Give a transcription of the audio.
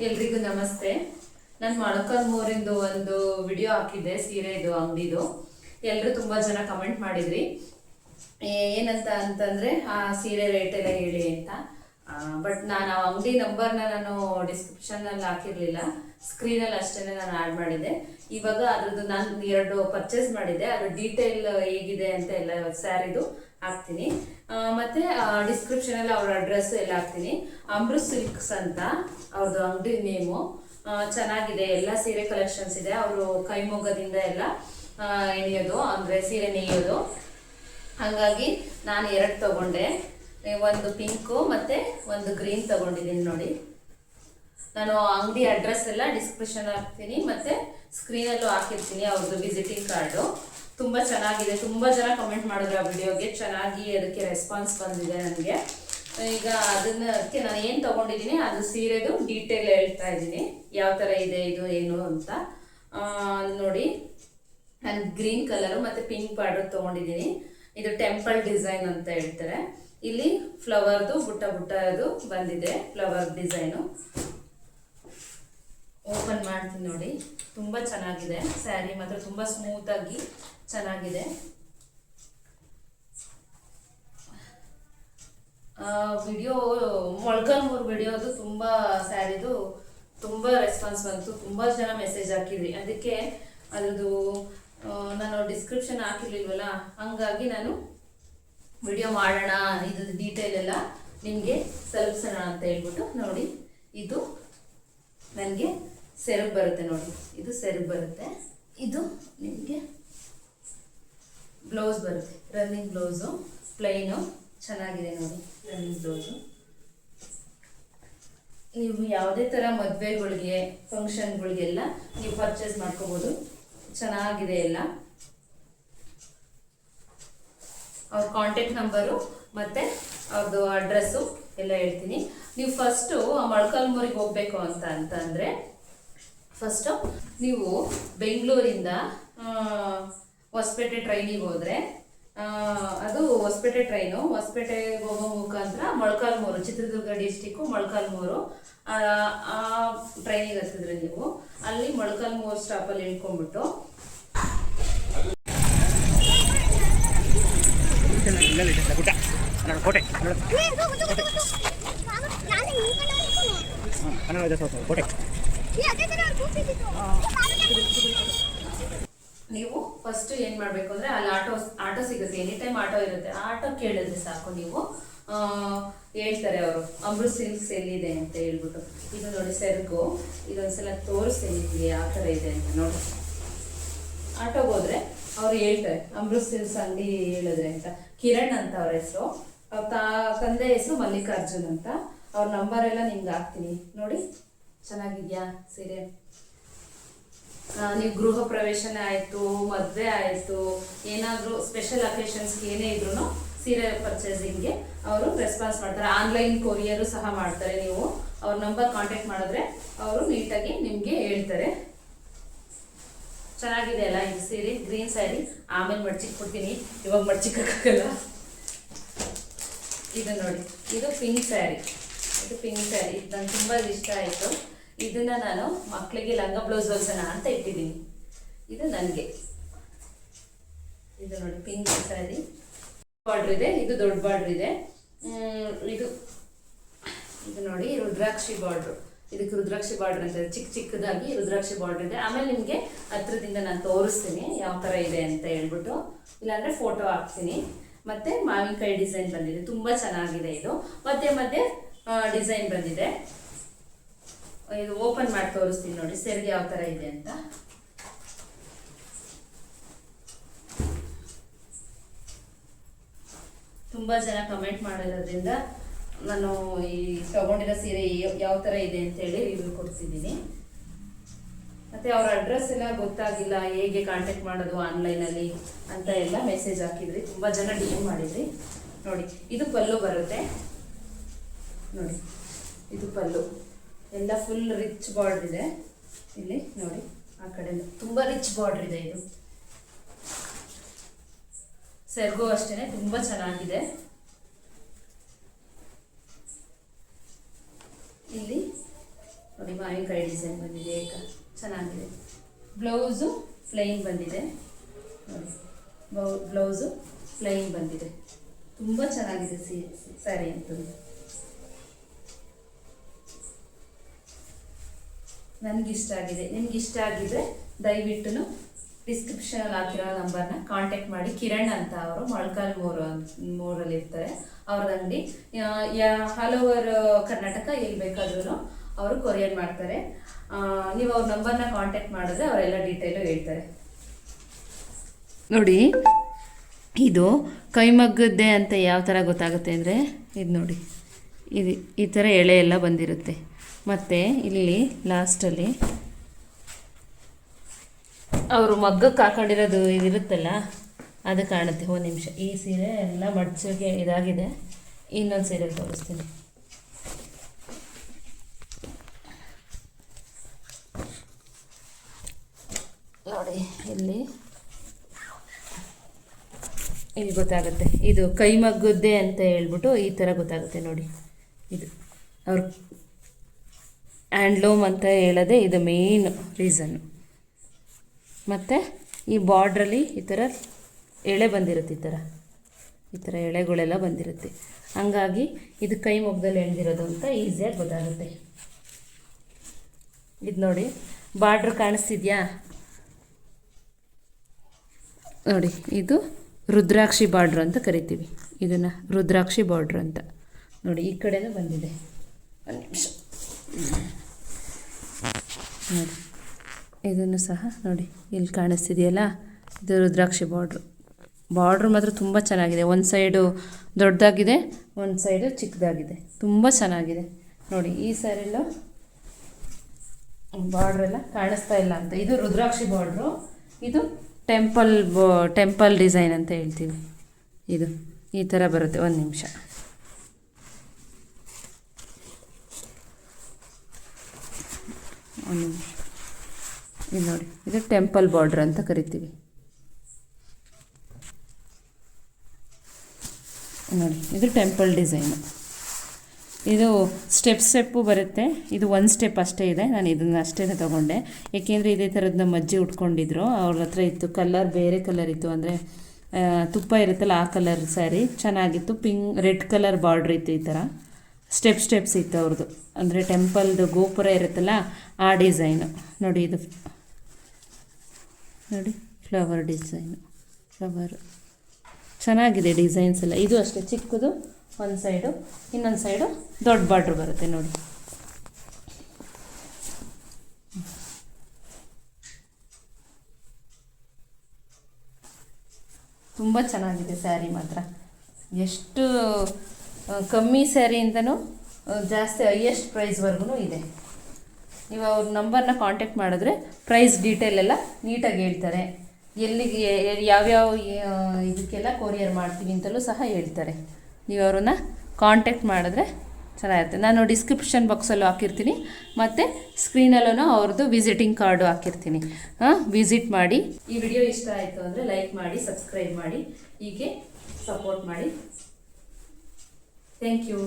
ಎಲ್ರಿಗೂ ನಮಸ್ತೆ. ನಾನು ಮೊಳಕಾಲ್ಮೂರಿಂದು ಒಂದು ವಿಡಿಯೋ ಹಾಕಿದ್ದೆ, ಸೀರೆದು ಅಂಗಡಿದು. ಎಲ್ಲರೂ ತುಂಬ ಜನ ಕಮೆಂಟ್ ಮಾಡಿದ್ರಿ ಏನಂತ ಅಂತಂದರೆ ಆ ಸೀರೆ ರೇಟ್ ಎಲ್ಲ ಹೇಳಿ ಅಂತ. ಬಟ್ ನಾನು ಆ ಅಂಗಡಿ ನಂಬರ್ನ ನಾನು ಡಿಸ್ಕ್ರಿಪ್ಷನ್ನಲ್ಲಿ ಹಾಕಿರಲಿಲ್ಲ, ಸ್ಕ್ರೀನಲ್ಲಿ ಅಷ್ಟೇ ನಾನು ಆ್ಯಡ್ ಮಾಡಿದ್ದೆ. ಇವಾಗ ಅದ್ರದ್ದು ನಾನು 2 ಪರ್ಚೇಸ್ ಮಾಡಿದ್ದೆ, ಅದ್ರ ಡೀಟೇಲ್ ಹೇಗಿದೆ ಅಂತ ಎಲ್ಲ ಸ್ಯಾರಿದು ಹಾಕ್ತೀನಿ. ಮತ್ತು ಡಿಸ್ಕ್ರಿಪ್ಷನಲ್ಲಿ ಅವ್ರ ಅಡ್ರೆಸ್ಸು ಎಲ್ಲ ಹಾಕ್ತೀನಿ. ಅಮೃತ್ ಸಿಲ್ಕ್ಸ್ ಅಂತ ಅವ್ರದ್ದು ಅಂಗಡಿ ನೇಮು. ಚೆನ್ನಾಗಿದೆ, ಎಲ್ಲ ಸೀರೆ ಕಲೆಕ್ಷನ್ಸ್ ಇದೆ. ಅವರು ಕೈಮೊಗ್ಗದಿಂದ ಎಲ್ಲ ಎಣಿಯೋದು, ಅಂದರೆ ಸೀರೆ ನೇಯೋದು. ಹಾಗಾಗಿ ನಾನು 2 ತಗೊಂಡೆ, ಒಂದು ಪಿಂಕು ಮತ್ತು ಒಂದು ಗ್ರೀನ್ ತಗೊಂಡಿದ್ದೀನಿ ನೋಡಿ. ನಾನು ಅಂಗಡಿ ಅಡ್ರೆಸ್ ಎಲ್ಲ ಡಿಸ್ಕ್ರಿಪ್ಷನ್ ಹಾಕ್ತೀನಿ ಮತ್ತು ಸ್ಕ್ರೀನಲ್ಲೂ ಹಾಕಿರ್ತೀನಿ ಅವ್ರದ್ದು ವಿಸಿಟಿಂಗ್ ಕಾರ್ಡು. ತುಂಬ ಚೆನ್ನಾಗಿದೆ, ತುಂಬ ಜನ ಕಮೆಂಟ್ ಮಾಡಿದ್ರು ಆ ವಿಡಿಯೋಗೆ, ಚೆನ್ನಾಗಿ ಅದಕ್ಕೆ ರೆಸ್ಪಾನ್ಸ್ ಬಂದಿದೆ ನನಗೆ. ಈಗ ಅದಕ್ಕೆ ನಾನು ಏನು ತೊಗೊಂಡಿದ್ದೀನಿ ಅದು ಸೀರೆದು ಡೀಟೇಲ್ ಹೇಳ್ತಾ ಇದ್ದೀನಿ, ಯಾವ ಥರ ಇದೆ ಇದು ಏನು ಅಂತ. ನೋಡಿ, ನಾನು ಗ್ರೀನ್ ಕಲರು ಮತ್ತು ಪಿಂಕ್ ಬಾರ್ಡರ್ ತೊಗೊಂಡಿದ್ದೀನಿ. ಇದು ಟೆಂಪಲ್ ಡಿಸೈನ್ ಅಂತ ಹೇಳ್ತಾರೆ. ಇಲ್ಲಿ ಫ್ಲವರ್ದು ಬುಟ್ಟ ಅದು ಬಂದಿದೆ, ಫ್ಲವರ್ ಡಿಸೈನು. ಓಪನ್ ಮಾಡ್ತೀನಿ ನೋಡಿ, ತುಂಬ ಚೆನ್ನಾಗಿದೆ ಸ್ಯಾರಿ, ಮಾತ್ರ ತುಂಬ ಸ್ಮೂತಾಗಿ ಚೆನ್ನಾಗಿದೆ. ವಿಡಿಯೋ ಮೊಳಕಾಲ್ಮೂರು ವಿಡಿಯೋದು ತುಂಬ ಸ್ಯಾರಿದು ತುಂಬ ರೆಸ್ಪಾನ್ಸ್ ಬಂತು, ತುಂಬ ಜನ ಮೆಸೇಜ್ ಹಾಕಿದ್ರಿ. ಅದಕ್ಕೆ ಅದ್ರದ್ದು ನಾನು ಡಿಸ್ಕ್ರಿಪ್ಷನ್ ಹಾಕಿರ್ಲಿಲ್ವಲ್ಲ, ಹಂಗಾಗಿ ನಾನು ವಿಡಿಯೋ ಮಾಡೋಣ, ಇದು ಡೀಟೇಲ್ ಎಲ್ಲ ನಿಮಗೆ ತಲುಪಿಸೋಣ ಅಂತ ಹೇಳ್ಬಿಟ್ಟು. ನೋಡಿ, ಇದು ನನಗೆ ಸೆರಗು ಬರುತ್ತೆ ನೋಡಿ, ಇದು ಸೆರಗು ಬರುತ್ತೆ. ಇದು ನಿಮಗೆ ಬ್ಲೌಸ್ ಬರುತ್ತೆ, ರನ್ನಿಂಗ್ ಬ್ಲೌಸು, ಪ್ಲೈನು, ಚೆನ್ನಾಗಿದೆ ನೋಡಿ ರನ್ನಿಂಗ್ ಬ್ಲೌಸು. ನೀವು ಯಾವುದೇ ಥರ ಮದುವೆಗಳಿಗೆ ಫಂಕ್ಷನ್ಗಳಿಗೆಲ್ಲ ನೀವು ಪರ್ಚೇಸ್ ಮಾಡ್ಕೋಬೋದು, ಚೆನ್ನಾಗಿದೆ ಎಲ್ಲ. ಅವ್ರ ಕಾಂಟ್ಯಾಕ್ಟ್ ನಂಬರು ಮತ್ತು ಅವ್ರದ್ದು ಅಡ್ರೆಸ್ಸು ಎಲ್ಲ ಹೇಳ್ತೀನಿ. ನೀವು ಫಸ್ಟು ಮೊಳಕಾಲ್ಮೂರಿಗೆ ಹೋಗ್ಬೇಕು ಅಂತಂದರೆ ಫಸ್ಟು ನೀವು ಬೆಂಗಳೂರಿಂದ ಹೊಸಪೇಟೆ ಟ್ರೈನಿಗೆ ಹೋದರೆ, ಅದು ಹೊಸಪೇಟೆ ಟ್ರೈನು, ಹೊಸಪೇಟೆಗೆ ಹೋಗೋ ಮುಖಾಂತರ ಮೊಳಕಾಲ್ಮೂರು, ಚಿತ್ರದುರ್ಗ ಡಿಸ್ಟಿಕ್ಕು ಮೊಳಕಾಲ್ಮೂರು, ಆ ಟ್ರೈನಿಗೆ ಹತ್ತಿದ್ರೆ ನೀವು ಅಲ್ಲಿ ಮೊಳಕಾಲ್ಮೂರು ಸ್ಟಾಪಲ್ಲಿ ಇಳ್ಕೊಂಡ್ಬಿಟ್ಟು ನೀವು ಫಸ್ಟ್ ಏನು ಮಾಡಬೇಕು ಅಂದರೆ ಅಲ್ಲಿ ಆಟೋ ಸಿಗುತ್ತೆ, ಎನಿ ಟೈಮ್ ಆಟೋ ಇರುತ್ತೆ. ಆಟೋ ಕೇಳಿದ್ರೆ ಸಾಕು, ನೀವು ಹೇಳ್ತಾರೆ ಅವರು ಅಮೃತ್ ಸಿಲ್ಕ್ಸ್ ಎಲ್ಲಿದೆ ಅಂತ ಹೇಳ್ಬಿಟ್ಟು. ಇದು ನೋಡಿ ಸೆರಗು, ಇದೊಂದ್ಸಲ ತೋರಿಸ್ತೀನಿ ನಿಮಗೆ ಯಾವ ಥರ ಇದೆ ಅಂತ ನೋಡಿ. ಆಟೋಗೆ ಹೋದರೆ ಅವ್ರು ಹೇಳ್ತಾರೆ ಅಮೃತ್ ಸಿಲ್ಕ್ಸ್ ಅಂಗಡಿ ಹೇಳಿದ್ರೆ ಅಂತ. ಕಿರಣ್ ಅಂತ ಅವ್ರ ಹೆಸರು, ಅವ್ರ ತಂದೆ ಹೆಸರು ಮಲ್ಲಿಕಾರ್ಜುನ್ ಅಂತ. ಅವ್ರ ನಂಬರ್ ಎಲ್ಲ ನಿಮ್ಗೆ ಹಾಕ್ತೀನಿ ನೋಡಿ. ಚೆನ್ನಾಗಿದ್ಯಾ ಸೀರೆ? ನೀವು ಗೃಹ ಪ್ರವೇಶನೇ ಆಯಿತು, ಮದುವೆ ಆಯಿತು, ಏನಾದರೂ ಸ್ಪೆಷಲ್ ಅಕೇಶನ್ಸ್ಗೆ ಏನೇ ಇದ್ರೂ ಸೀರೆ ಪರ್ಚೇಸಿಂಗ್ಗೆ ಅವರು ರೆಸ್ಪಾನ್ಸ್ ಮಾಡ್ತಾರೆ. ಆನ್ಲೈನ್ ಕೊರಿಯರು ಸಹ ಮಾಡ್ತಾರೆ. ನೀವು ಅವ್ರ ನಂಬರ್ ಕಾಂಟ್ಯಾಕ್ಟ್ ಮಾಡಿದ್ರೆ ಅವರು ನೀಟಾಗಿ ನಿಮಗೆ ಹೇಳ್ತಾರೆ. ಚೆನ್ನಾಗಿದೆ ಅಲ್ಲ ಇದು ಸೀರೆ, ಗ್ರೀನ್ ಸ್ಯಾರಿ. ಆಮೇಲೆ ಮಡ್ಚಿಕ್ ಕೊಡ್ತೀನಿ, ಇವಾಗ ಮಡ್ಚಿಕ್ಕಾಗಲ್ಲ. ಇದು ನೋಡಿ, ಇದು ಪಿಂಕ್ ಸ್ಯಾರಿ, ಇದು ಪಿಂಕ್ ಸ್ಯಾರಿ. ಇದು ನಂಗೆ ತುಂಬ ಇಷ್ಟ ಆಯಿತು. ಇದನ್ನು ನಾನು ಮಕ್ಕಳಿಗೆ ಲಂಗ ಬ್ಲೌಸ್ ಹೊಲ್ಸೋಣ ಅಂತ ಇಟ್ಟಿದ್ದೀನಿ. ಇದು ನನಗೆ, ಇದು ನೋಡಿ ಪಿಂಕ್ ಸ್ಯಾರಿ, ಬಾರ್ಡ್ರ್ ಇದೆ, ಇದು ದೊಡ್ಡ ಬಾರ್ಡ್ರ್ ಇದೆ. ಇದು ನೋಡಿ ರುದ್ರಾಕ್ಷಿ ಬಾರ್ಡ್ರು, ಇದಕ್ಕೆ ರುದ್ರಾಕ್ಷಿ ಬಾರ್ಡ್ರ್ ಅಂತ ಚಿಕ್ಕದಾಗಿ ರುದ್ರಾಕ್ಷಿ ಬಾರ್ಡ್ರ್ ಇದೆ. ಆಮೇಲೆ ನಿಮಗೆ ಹತ್ರದಿಂದ ನಾನು ತೋರಿಸ್ತೀನಿ ಯಾವ ಥರ ಇದೆ ಅಂತ ಹೇಳ್ಬಿಟ್ಟು, ಇಲ್ಲಾಂದರೆ ಫೋಟೋ ಹಾಕ್ತೀನಿ. ಮತ್ತು ಮಾವಿನಕಾಯಿ ಡಿಸೈನ್ ಬಂದಿದೆ, ತುಂಬ ಚೆನ್ನಾಗಿದೆ ಇದು. ಮಧ್ಯೆ ಡಿಸೈನ್ ಬಂದಿದೆ. ಇದು ಓಪನ್ ಮಾಡಿ ತೋರಿಸ್ತೀನಿ ನೋಡಿ ಸೆರಗು ಯಾವ ಥರ ಇದೆ ಅಂತ. ತುಂಬ ಜನ ಕಮೆಂಟ್ ಮಾಡಿರೋದ್ರಿಂದ ನಾನು ಈ ತಗೊಂಡಿರೋ ಸೀರೆ ಯಾವ ಥರ ಇದೆ ಅಂತೇಳಿ ರಿವ್ಯೂ ಕೊಡ್ತಿದ್ದೀನಿ. ಮತ್ತು ಅವ್ರ ಅಡ್ರೆಸ್ ಎಲ್ಲ ಗೊತ್ತಾಗಿಲ್ಲ, ಹೇಗೆ ಕಾಂಟ್ಯಾಕ್ಟ್ ಮಾಡೋದು ಆನ್ಲೈನಲ್ಲಿ ಅಂತ ಎಲ್ಲ ಮೆಸೇಜ್ ಹಾಕಿದ್ರಿ, ತುಂಬ ಜನ DM ಮಾಡಿದ್ರಿ. ನೋಡಿ, ಇದು ಪಲ್ಲು ಬರುತ್ತೆ ನೋಡಿ, ಇದು ಪಲ್ಲು ಎಲ್ಲ ಫುಲ್ ರಿಚ್ ಬಾರ್ಡ್ರ್ ಇದೆ. ಇಲ್ಲಿ ನೋಡಿ, ಆ ಕಡೆ ತುಂಬ ರಿಚ್ ಬಾರ್ಡ್ರ್ ಇದೆ. ಇದು ಸೆರಗು ಅಷ್ಟೇ ತುಂಬ ಚೆನ್ನಾಗಿದೆ. ಇಲ್ಲಿ ನೋಡಿ ನೋಡಿ ಮಾವಿನಕಾಯಿ ಡಿಸೈನ್ ಬಂದಿದೆ, ಚೆನ್ನಾಗಿದೆ. ಬ್ಲೌಸು ಪ್ಲೈನ್ ಬಂದಿದೆ ನೋಡಿ, ಬ್ಲೌಸು ಪ್ಲೈನ್ ಬಂದಿದೆ. ತುಂಬ ಚೆನ್ನಾಗಿದೆ ಸ್ಯಾರಿ ಅಂತೂ. ನನಗಿಷ್ಟ ಆಗಿದೆ. ನಿಮ್ಗೆ ಇಷ್ಟ ಆಗಿದ್ರೆ ದಯವಿಟ್ಟು ಡಿಸ್ಕ್ರಿಪ್ಷನಲ್ಲಿ ಹಾಕಿರೋ ನಂಬರ್ನ ಕಾಂಟ್ಯಾಕ್ಟ್ ಮಾಡಿ. ಕಿರಣ್ ಅಂತ ಅವರು ಮೊಳಕಾಲ್ ಮೂರಲ್ಲಿ ಇರ್ತಾರೆ. ಅವ್ರ ಅಂಗಡಿ ಆಲ್ ಓವರ್ ಕರ್ನಾಟಕ ಎಲ್ಲಿ ಬೇಕಾದ್ರೂ ಅವರು ಕೊರಿಯರ್ ಮಾಡ್ತಾರೆ. ನೀವು ಅವ್ರ ನಂಬರ್ನ ಕಾಂಟ್ಯಾಕ್ಟ್ ಮಾಡಿದ್ರೆ ಅವರೆಲ್ಲ ಡೀಟೇಲು ಹೇಳ್ತಾರೆ. ನೋಡಿ, ಇದು ಕೈಮಗ್ಗದ್ದೆ ಅಂತ ಯಾವ ಥರ ಗೊತ್ತಾಗುತ್ತೆ ಅಂದರೆ, ಇದು ನೋಡಿ, ಇದು ಈ ಥರ ಎಳೆ ಎಲ್ಲ ಬಂದಿರುತ್ತೆ. ಮತ್ತು ಇಲ್ಲಿ ಲಾಸ್ಟಲ್ಲಿ ಅವರು ಮಗ್ಗಕ್ಕೆ ಹಾಕೊಂಡಿರೋದು ಇದಿರುತ್ತಲ್ಲ, ಅದು ಕಾಣುತ್ತೆ. ಒಂದು ನಿಮಿಷ, ಈ ಸೀರೆ ಎಲ್ಲ ಮಡ್ಚಿಗೆ ಇದಾಗಿದೆ. ಇನ್ನೊಂದು ಸೀರೆ ತೋರಿಸ್ತೀನಿ ನೋಡಿ. ಇಲ್ಲಿ ಗೊತ್ತಾಗುತ್ತೆ, ಇದು ಕೈಮಗ್ಗದ್ದೆ ಅಂತ ಹೇಳ್ಬಿಟ್ಟು ಈ ಥರ ಗೊತ್ತಾಗುತ್ತೆ ನೋಡಿ. ಇದು ಅವ್ರ ಹ್ಯಾಂಡ್ಲೂಮ್ ಅಂತ ಹೇಳೋದೇ ಇದು ಮೇನ್ ರೀಸನ್ನು. ಮತ್ತು ಈ ಬಾರ್ಡ್ರಲ್ಲಿ ಈ ಥರ ಎಳೆ ಬಂದಿರುತ್ತೆ, ಈ ಥರ ಎಳೆಗಳೆಲ್ಲ ಬಂದಿರುತ್ತೆ. ಹಂಗಾಗಿ ಇದು ಕೈ ಮೊಗ್ಗದಲ್ಲಿ ಎಳೆದಿರೋದು ಅಂತ ಈಸಿಯಾಗಿ ಗೊತ್ತಾಗುತ್ತೆ. ಇದು ನೋಡಿ, ಬಾರ್ಡ್ರ್ ಕಾಣಿಸ್ತಿದ್ಯಾ ನೋಡಿ, ಇದು ರುದ್ರಾಕ್ಷಿ ಬಾರ್ಡ್ರ್ ಅಂತ ಕರಿತೀವಿ ಇದನ್ನು, ರುದ್ರಾಕ್ಷಿ ಬಾರ್ಡ್ರ್ ಅಂತ ನೋಡಿ. ಈ ಕಡೆನೂ ಬಂದಿದೆ, ಒಂದು ನಿಮಿಷ ನೋಡಿ. ಇದನ್ನು ಸಹ ನೋಡಿ, ಇಲ್ಲಿ ಕಾಣಿಸ್ತಿದೆಯಲ್ಲ, ಇದು ರುದ್ರಾಕ್ಷಿ ಬಾರ್ಡ್ರು ಮಾತ್ರ ತುಂಬ ಚೆನ್ನಾಗಿದೆ. ಒಂದು ಸೈಡು ದೊಡ್ಡದಾಗಿದೆ, ಒಂದು ಸೈಡು ಚಿಕ್ಕದಾಗಿದೆ, ತುಂಬ ಚೆನ್ನಾಗಿದೆ ನೋಡಿ. ಈ ಸೈಡೆಲ್ಲ ಬಾರ್ಡ್ರೆಲ್ಲ ಕಾಣಿಸ್ತಾ ಇಲ್ಲ ಅಂತ, ಇದು ರುದ್ರಾಕ್ಷಿ ಬಾರ್ಡ್ರು. ಇದು ಟೆಂಪಲ್ ಡಿಸೈನ್ ಅಂತ ಹೇಳ್ತೀವಿ. ಇದು ಈ ಥರ ಬರುತ್ತೆ. ಒಂದು ನಿಮಿಷ, ಇದು ನೋಡಿ, ಇದು ಟೆಂಪಲ್ ಬಾರ್ಡ್ರ್ ಅಂತ ಕರಿತೀವಿ ನೋಡಿ. ಇದು ಟೆಂಪಲ್ ಡಿಸೈನು. ಇದು ಸ್ಟೆಪ್ಪು ಬರುತ್ತೆ. ಇದು ಒಂದು ಸ್ಟೆಪ್ ಅಷ್ಟೇ ಇದೆ. ನಾನು ಇದನ್ನು ಅಷ್ಟೇ ತೊಗೊಂಡೆ, ಏಕೆಂದರೆ ಇದೇ ಥರದ್ದು ನಮ್ಮ ಅಜ್ಜಿ ಉಟ್ಕೊಂಡಿದ್ರು. ಅವ್ರ ಹತ್ರ ಇತ್ತು, ಕಲರ್ ಬೇರೆ ಕಲರ್ ಇತ್ತು, ಅಂದರೆ ತುಪ್ಪ ಇರುತ್ತಲ್ಲ ಆ ಕಲರ್ ಸ್ಯಾರಿ ಚೆನ್ನಾಗಿತ್ತು. ರೆಡ್ ಕಲರ್ ಬಾರ್ಡ್ರ್ ಇತ್ತು. ಈ ಥರ ಸ್ಟೆಪ್ಸ್ ಇತ್ತು ಅವ್ರದ್ದು, ಅಂದರೆ ಟೆಂಪಲ್ದು ಗೋಪುರ ಇರುತ್ತಲ್ಲ ಆ ಡಿಸೈನು ನೋಡಿ. ಇದು ನೋಡಿ, ಫ್ಲವರ್ ಡಿಸೈನು, ಫ್ಲವರ್ ಚೆನ್ನಾಗಿದೆ ಡಿಸೈನ್ಸ್ ಎಲ್ಲ. ಇದು ಅಷ್ಟೇ ಚಿಕ್ಕದು ಒಂದು ಸೈಡು, ಇನ್ನೊಂದು ಸೈಡು ದೊಡ್ಡ ಬಾರ್ಡ್ರ್ ಬರುತ್ತೆ ನೋಡಿ. ತುಂಬ ಚೆನ್ನಾಗಿದೆ ಸ್ಯಾರಿ ಮಾತ್ರ. ಎಷ್ಟು ಕಮ್ಮಿ ಸ್ಯಾರಿಯಿಂದನೂ ಜಾಸ್ತಿ ಹೈಯೆಸ್ಟ್ ಪ್ರೈಸ್ವರೆಗೂ ಇದೆ. ನೀವು ಅವ್ರ ನಂಬರ್ನ ಕಾಂಟ್ಯಾಕ್ಟ್ ಮಾಡಿದ್ರೆ ಪ್ರೈಸ್ ಡೀಟೇಲ್ ಎಲ್ಲ ನೀಟಾಗಿ ಹೇಳ್ತಾರೆ. ಎಲ್ಲಿಗೆ ಯಾವ್ಯಾವ ಇದಕ್ಕೆಲ್ಲ ಕೊರಿಯರ್ ಮಾಡ್ತೀವಿ ಅಂತಲೂ ಸಹ ಹೇಳ್ತಾರೆ. ನೀವು ಅವ್ರನ್ನ ಕಾಂಟ್ಯಾಕ್ಟ್ ಮಾಡಿದ್ರೆ ಚೆನ್ನಾಗಿರುತ್ತೆ. ನಾನು ಡಿಸ್ಕ್ರಿಪ್ಷನ್ ಬಾಕ್ಸಲ್ಲೂ ಹಾಕಿರ್ತೀನಿ, ಮತ್ತು ಸ್ಕ್ರೀನಲ್ಲೂ ಅವ್ರದ್ದು ವಿಸಿಟಿಂಗ್ ಕಾರ್ಡು ಹಾಕಿರ್ತೀನಿ. ವಿಸಿಟ್ ಮಾಡಿ. ಈ ವಿಡಿಯೋ ಇಷ್ಟ ಆಯಿತು ಅಂದರೆ ಲೈಕ್ ಮಾಡಿ, ಸಬ್ಸ್ಕ್ರೈಬ್ ಮಾಡಿ, ಹೀಗೆ ಸಪೋರ್ಟ್ ಮಾಡಿ. Thank you.